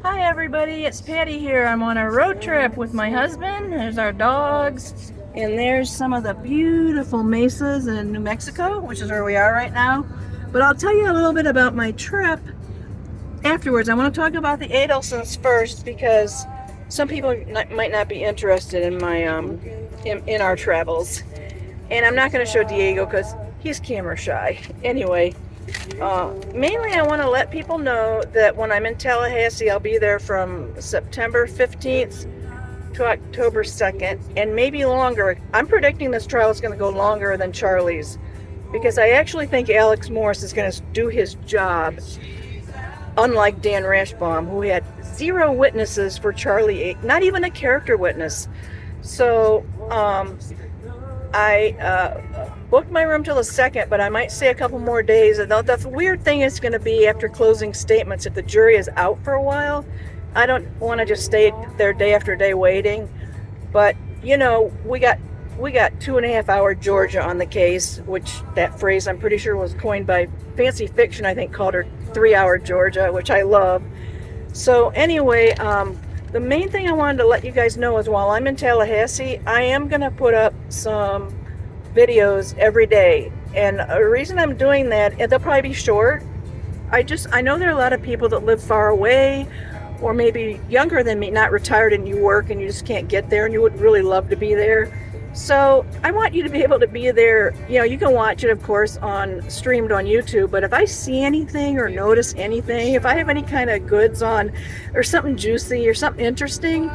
Hi everybody, it's Patty here. I'm on a road trip with my husband. There's our dogs, and there's some of the beautiful mesas in New Mexico, which is where we are right now. But I'll tell you a little bit about my trip afterwards. I want to talk about the Adelsons first because some people might not be interested in my in our travels. And I'm not going to show Diego because he's camera shy. Anyway, mainly I want to let people know that when I'm in Tallahassee, I'll be there from September 15th to October 2nd, and maybe longer. I'm predicting this trial is going to go longer than Charlie's because I actually think Alex Morris is going to do his job, unlike Dan Rashbaum, who had zero witnesses for Charlie, not even a character witness. So, I booked my room till the 2nd, but I might stay a couple more days. And the weird thing is going to be after closing statements, if the jury is out for a while, I don't want to just stay there day after day waiting. But, you know, we got 2.5-hour Georgia on the case, which that phrase I'm pretty sure was coined by Fancy Fiction, I think, called her 3-hour Georgia, which I love. So anyway, the main thing I wanted to let you guys know is while I'm in Tallahassee, I am going to put up some videos every day. And the reason I'm doing that, and they'll probably be short. I know there are a lot of people that live far away or maybe younger than me, not retired, and you work and you just can't get there and you would really love to be there. So I want you to be able to be there. You know, you can watch it, of course, streamed on YouTube, but if I see anything or notice anything, if I have any kind of goods on or something juicy or something interesting,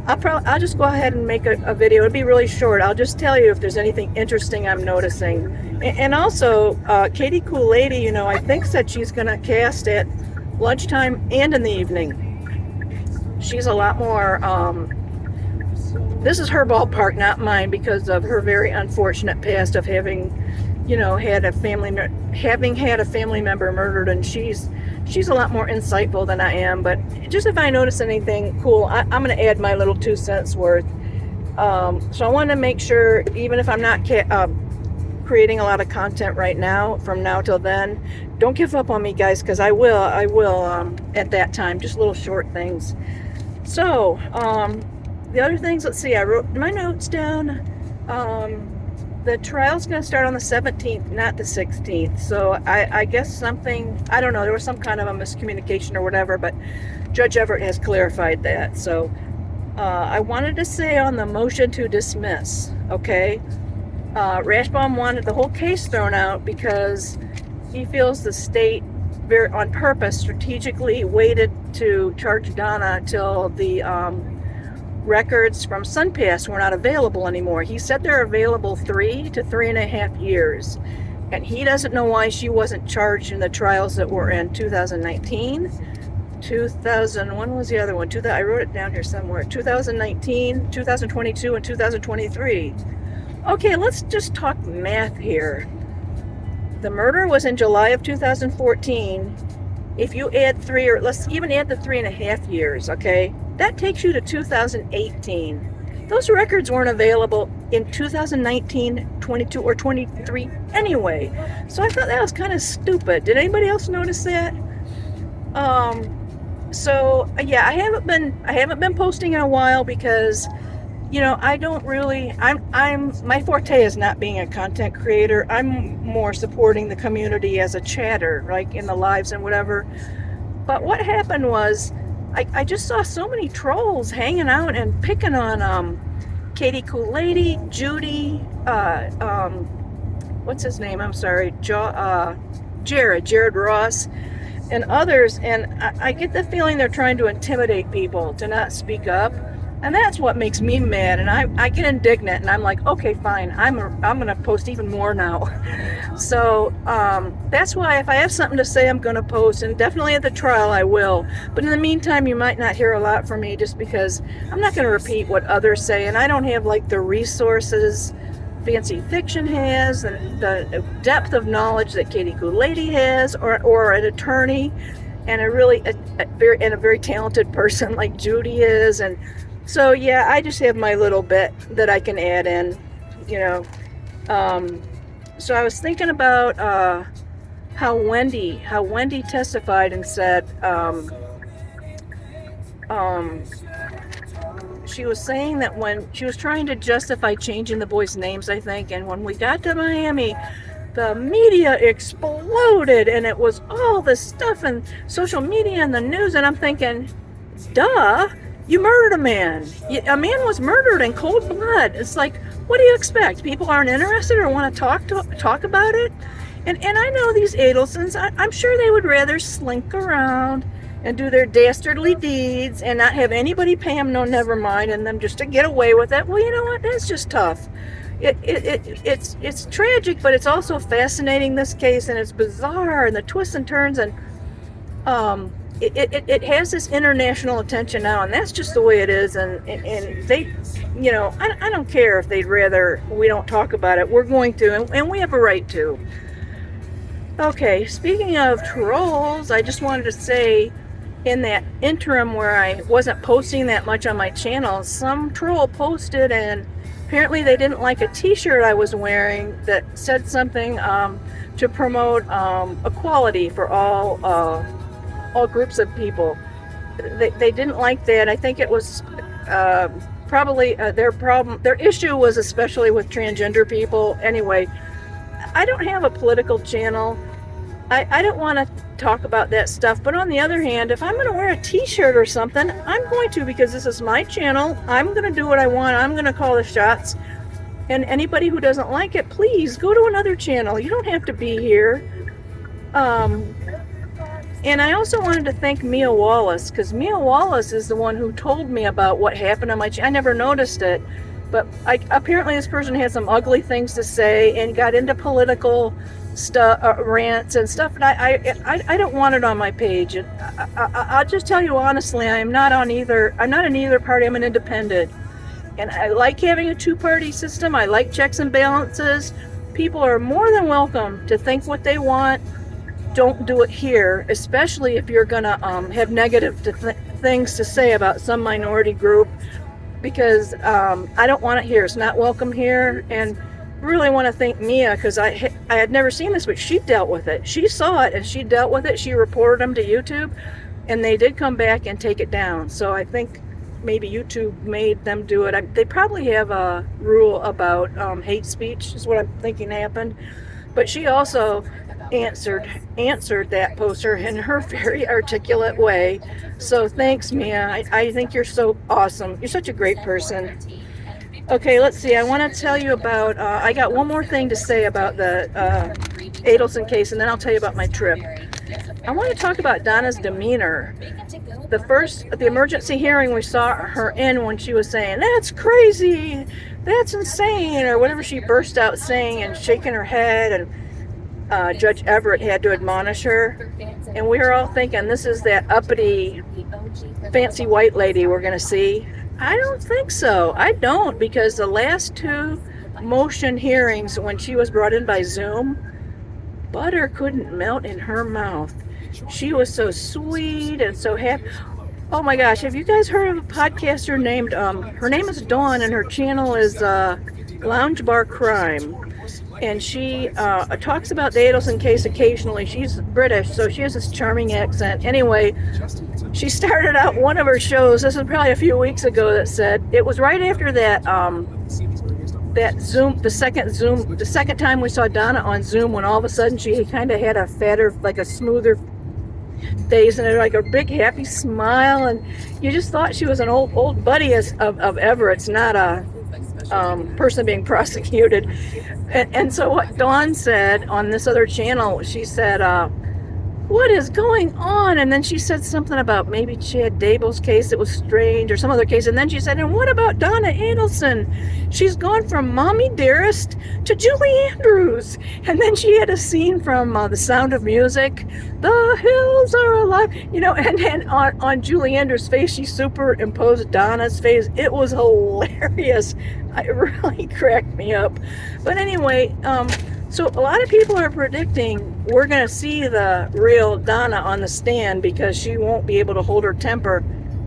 I'll just go ahead and make a video. It'll be really short. I'll just tell you if there's anything interesting I'm noticing. And also, Katie Cool Lady, you know, I think said she's going to cast at lunchtime and in the evening. She's a lot more, this is her ballpark, not mine, because of her very unfortunate past of having had a family member murdered, and she's a lot more insightful than I am. But just if I notice anything cool, I'm going to add my little 2 cents worth. So I want to make sure, even if I'm not creating a lot of content right now, from now till then, don't give up on me, guys, because I will at that time, just little short things. So the other things, let's see, I wrote my notes down. The trial's going to start on the 17th, not the 16th. So I guess something, I don't know, there was some kind of a miscommunication or whatever, but Judge Everett has clarified that. So I wanted to say on the motion to dismiss, okay, Rashbaum wanted the whole case thrown out because he feels the state, very on purpose, strategically waited to charge Donna till the records from SunPass were not available anymore. He said they're available 3 to 3.5 years, and he doesn't know why she wasn't charged in the trials that were in 2019, 2000. When was the other one? I wrote it down here somewhere. 2019, 2022, and 2023. Okay, let's just talk math here. The murder was in July of 2014. If you add 3, or let's even add the 3.5 years, okay, that takes you to 2018. Those records weren't available in 2019, 22, or 23 anyway. So I thought that was kind of stupid. Did anybody else notice that? So yeah, I haven't been posting in a while because, you know, I don't really, my forte is not being a content creator. I'm more supporting the community as a chatter, like in the lives and whatever. But what happened was, I just saw so many trolls hanging out and picking on Katie Cool Lady, Judy, what's his name? I'm sorry, Jared Ross, and others. And I get the feeling they're trying to intimidate people to not speak up. And that's what makes me mad, and I get indignant, and I'm like, okay, fine, I'm going to post even more now. So that's why if I have something to say, I'm going to post, and definitely at the trial I will. But in the meantime, you might not hear a lot from me just because I'm not going to repeat what others say, and I don't have like the resources Fancy Fiction has, and the depth of knowledge that Katie Cool Lady has, or an attorney, and a very talented person like Judy is. And so yeah, I just have my little bit that I can add in, you know. So I was thinking about how Wendy testified and said she was saying that when she was trying to justify changing the boys' names, I think, and when we got to Miami, the media exploded, and it was all this stuff and social media and the news, and I'm thinking, duh, you murdered a man. A man was murdered in cold blood. It's like, what do you expect? People aren't interested or want to talk about it? And I know these Adelsons, I'm sure they would rather slink around and do their dastardly deeds and not have anybody pay them no never mind and them just to get away with it. Well, you know what? That's just tough. It's tragic, but it's also fascinating, this case, and it's bizarre, and the twists and turns, and it has this international attention now, and that's just the way it is, and they, you know, I don't care if they'd rather we don't talk about it. We're going to, and we have a right to. Okay, speaking of trolls, I just wanted to say, in that interim where I wasn't posting that much on my channel, some troll posted, and apparently they didn't like a t-shirt I was wearing that said something to promote equality for all groups of people. They didn't like that. I think it was probably their issue was especially with transgender people. Anyway, I don't have a political channel. I don't want to talk about that stuff, but on the other hand, if I'm going to wear a t-shirt or something, I'm going to, because this is my channel. I'm going to do what I want. I'm going to call the shots, and anybody who doesn't like it, please go to another channel. You don't have to be here. And I also wanted to thank Mia Wallace, because Mia Wallace is the one who told me about what happened on my channel. I never noticed it, but apparently this person had some ugly things to say and got into political stuff, rants and stuff, and I don't want it on my page. And I'll just tell you honestly, I'm not in either party. I'm an independent, and I like having a two-party system. I like checks and balances. People are more than welcome to think what they want. Don't do it here, especially if you're gonna have negative things to say about some minority group, because I don't want it here. It's not welcome here. And really want to thank Mia, because I had never seen this, but she dealt with it. She saw it and she dealt with it. She reported them to YouTube, and they did come back and take it down. So I think maybe YouTube made them do it. They probably have a rule about hate speech, is what I'm thinking happened. But she also answered that poster in her very articulate way. So thanks, Mia. I think you're so awesome. You're such a great person. Okay, let's see. I want to tell you about, I got one more thing to say about the Adelson case, and then I'll tell you about my trip. I want to talk about Donna's demeanor. The emergency hearing we saw her in, when she was saying, "That's crazy, that's insane," or whatever she burst out saying and shaking her head, and Judge Everett had to admonish her. And we were all thinking, this is that uppity, fancy white lady we're going to see. I don't think so. I don't, because the last two motion hearings, when she was brought in by Zoom, butter couldn't melt in her mouth. She was so sweet and so happy. Oh my gosh, have you guys heard of a podcaster named, her name is Dawn, and her channel is Lounge Bar Crime. And she talks about the Adelson case occasionally. She's British, so she has this charming accent. Anyway, she started out one of her shows, this was probably a few weeks ago, that said, it was right after that Zoom, the second time we saw Donna on Zoom, when all of a sudden she kind of had a fatter, like a smoother face, and like a big happy smile, and you just thought she was an old buddy of Everett's, not a person being prosecuted. And so what Dawn said on this other channel, she said, what is going on? And then she said something about maybe Chad Dable's case that was strange, or some other case. And then she said, and what about Donna Adelson? She's gone from Mommy Dearest to Julie Andrews. And then she had a scene from The Sound of Music. The hills are alive. You know, and then on Julie Andrews' face, she superimposed Donna's face. It was hilarious. It really cracked me up. But anyway, so a lot of people are predicting we're going to see the real Donna on the stand, because she won't be able to hold her temper.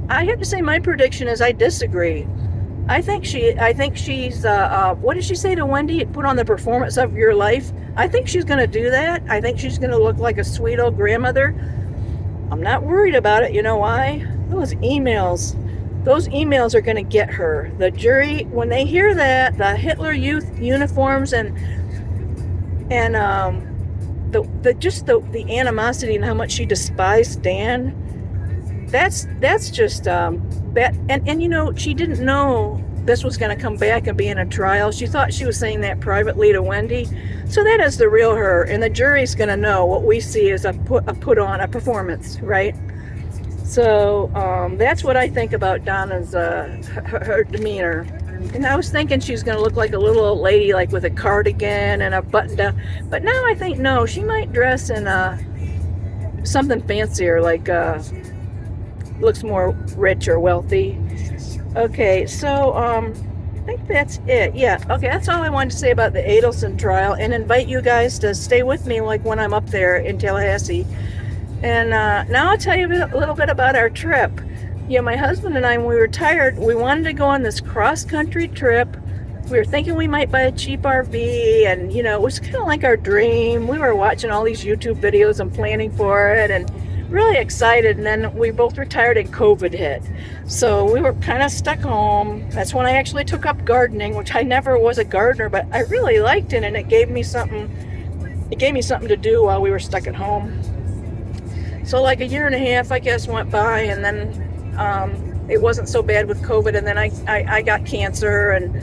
I have to say my prediction is I disagree. I think she's, what did she say to Wendy? Put on the performance of your life. I think she's going to do that. I think she's going to look like a sweet old grandmother. I'm not worried about it. You know why? those emails are going to get her. The jury, when they hear that, the Hitler Youth uniforms and the animosity and how much she despised Dan, that's just that. And you know, she didn't know this was going to come back and be in a trial. She thought she was saying that privately to Wendy. So that is the real her, and the jury's going to know what we see as a put on, a performance, right? So that's what I think about Donna's her demeanor. And I was thinking she was going to look like a little old lady, like with a cardigan and a button down. But now I think no, she might dress in something fancier, like looks more rich or wealthy. Okay, so I think that's it. Yeah, okay, that's all I wanted to say about the Adelson trial, and invite you guys to stay with me like when I'm up there in Tallahassee. And now I'll tell you a little bit about our trip. You know, my husband and I, when we were tired, we wanted to go on this cross-country trip. We were thinking we might buy a cheap RV, and, you know, it was kind of like our dream. We were watching all these YouTube videos and planning for it, and really excited. And then we both retired and COVID hit. So we were kind of stuck home. That's when I actually took up gardening, which I never was a gardener, but I really liked it, and it gave me something to do while we were stuck at home. So like a year and a half, I guess, went by, and then it wasn't so bad with COVID, and then I got cancer, and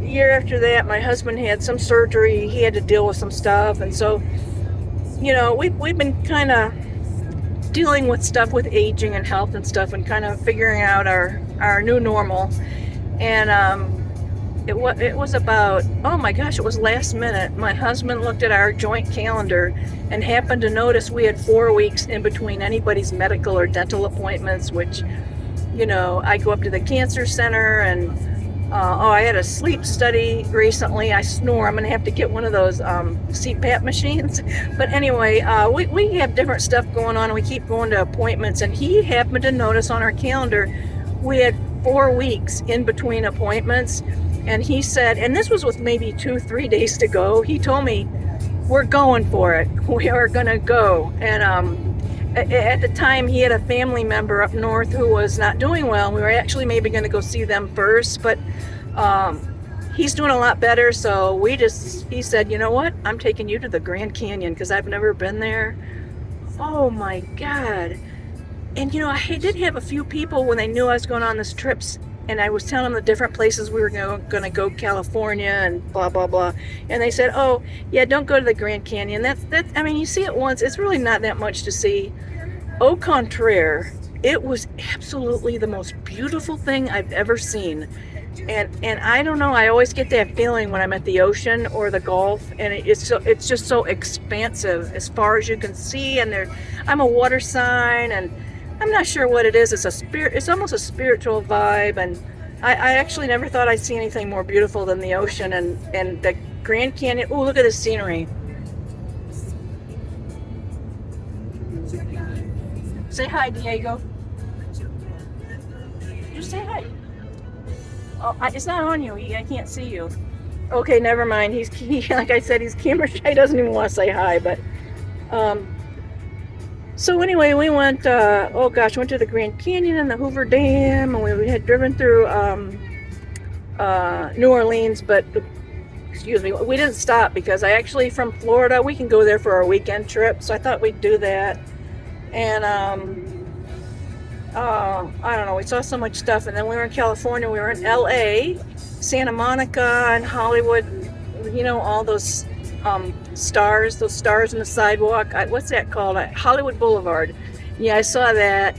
a year after that, my husband had some surgery. He had to deal with some stuff, and so, you know, we've been kind of dealing with stuff with aging and health and stuff, and kind of figuring out our new normal. And it was about, oh my gosh, it was last minute. My husband looked at our joint calendar and happened to notice we had 4 weeks in between anybody's medical or dental appointments, which, you know, I go up to the cancer center, and I had a sleep study recently. I snore. I'm going to have to get one of those CPAP machines. But anyway, we have different stuff going on, and we keep going to appointments. And he happened to notice on our calendar we had 4 weeks in between appointments. And he said, and this was with maybe 2-3 days to go, he told me, we're going for it. We are going to go. And at the time, he had a family member up north who was not doing well. We were actually maybe going to go see them first, but he's doing a lot better. So he said, you know what? I'm taking you to the Grand Canyon, because I've never been there. Oh my God. And you know, I did have a few people when they knew I was going on this trip, and I was telling them the different places we were going to go, California and blah, blah, blah. And they said, oh, yeah, don't go to the Grand Canyon. I mean, you see it once. It's really not that much to see. Au contraire, it was absolutely the most beautiful thing I've ever seen. And I don't know, I always get that feeling when I'm at the ocean or the Gulf, and it's just so expansive as far as you can see. And I'm a water sign, and I'm not sure what it is. It's almost a spiritual vibe, and I actually never thought I'd see anything more beautiful than the ocean and the Grand Canyon. Oh, look at the scenery. Say hi, Diego. Just say hi. Oh, it's not on you. I can't see you. Okay, never mind. He like I said, he's camera shy. He doesn't even want to say hi, but so anyway, we went, went to the Grand Canyon and the Hoover Dam, and we had driven through New Orleans, but, excuse me, we didn't stop because from Florida, we can go there for our weekend trip, so I thought we'd do that. And, I don't know, we saw so much stuff, and then we were in California, we were in LA, Santa Monica, and Hollywood, you know, all those stars in the sidewalk. What's that called? Hollywood Boulevard. Yeah, I saw that.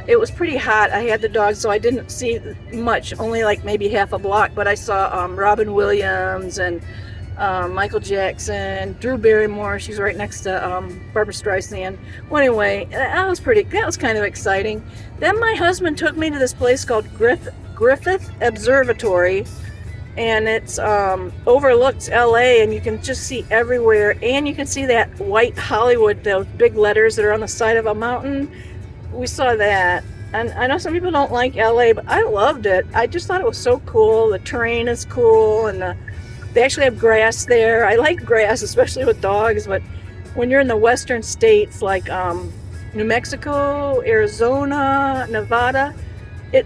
It was pretty hot. I had the dog, so I didn't see much, only like maybe half a block, but I saw Robin Williams and Michael Jackson, Drew Barrymore. She's right next to Barbara Streisand. Well, anyway, that was kind of exciting. Then my husband took me to this place called Griffith Observatory, and it's overlooks LA, and you can just see everywhere, and you can see that white Hollywood, those big letters that are on the side of a mountain. We saw that, and I know some people don't like LA, but I loved it. I just thought it was so cool. The terrain is cool, and they actually have grass there. I like grass, especially with dogs, but when you're in the western states like New Mexico, Arizona, Nevada,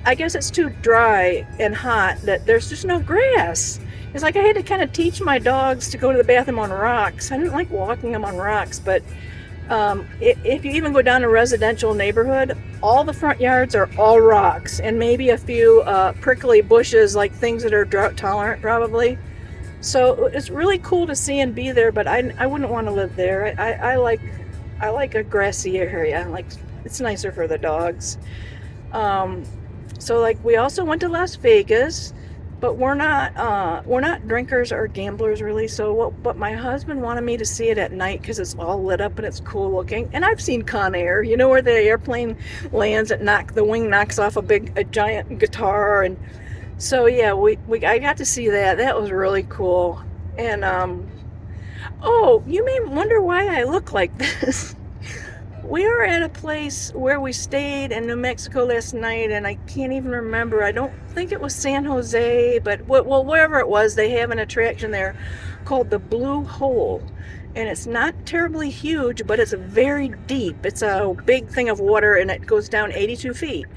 I guess it's too dry and hot that there's just no grass. It's like I had to kind of teach my dogs to go to the bathroom on rocks. I didn't like walking them on rocks, but if you even go down a residential neighborhood, all the front yards are all rocks and maybe a few prickly bushes, like things that are drought tolerant probably. So it's really cool to see and be there, but I wouldn't want to live there. I like a grassy area. Like, it's nicer for the dogs. So like we also went to Las Vegas, but we're not drinkers or gamblers really. So but my husband wanted me to see it at night because it's all lit up and it's cool looking. And I've seen Con Air, you know, where the airplane lands, the wing knocks off a giant guitar. And so yeah, I got to see that. That was really cool. And oh, you may wonder why I look like this. We were at a place where we stayed in New Mexico last night, and I can't even remember. I don't think it was San Jose, but well, wherever it was, they have an attraction there called the Blue Hole. And it's not terribly huge, but it's very deep. It's a big thing of water, and it goes down 82 feet.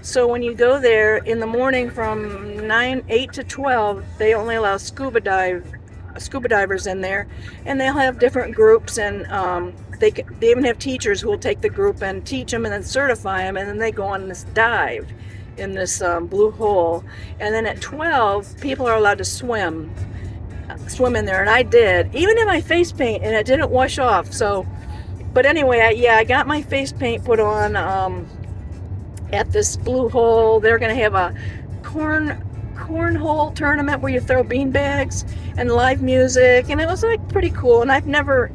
So when you go there in the morning from 8 to 12, they only allow scuba divers in there, and they'll have different groups, and they even have teachers who will take the group and teach them and then certify them, and then they go on this dive in this blue hole. And then at 12, people are allowed to swim in there, and I did, even in my face paint, and it didn't wash off. So, but anyway, I got my face paint put on at this blue hole. They're going to have a cornhole tournament where you throw bean bags and live music, and it was like pretty cool. And I've never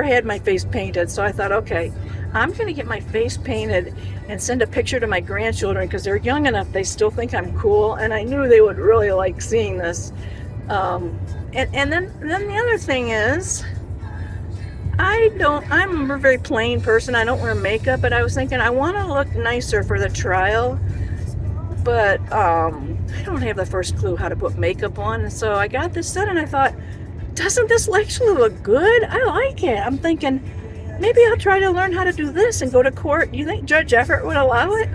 had my face painted, so I thought, okay, I'm going to get my face painted and send a picture to my grandchildren because they're young enough, they still think I'm cool, and I knew they would really like seeing this. And then the other thing is, I'm a very plain person. I don't wear makeup, but I was thinking I want to look nicer for the trial, but I don't have the first clue how to put makeup on. And so I got this set, and I thought, doesn't this actually look good? I like it. I'm thinking, maybe I'll try to learn how to do this and go to court. You think Judge Everett would allow it?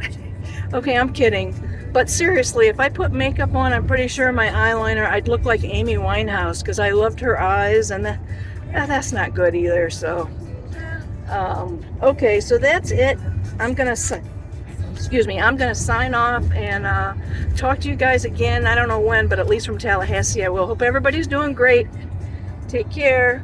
Okay, I'm kidding. But seriously, if I put makeup on, I'm pretty sure my eyeliner, I'd look like Amy Winehouse because I loved her eyes, and that's not good either. So, okay, so that's it. I'm gonna sign off and talk to you guys again. I don't know when, but at least from Tallahassee I will. Hope everybody's doing great. Take care.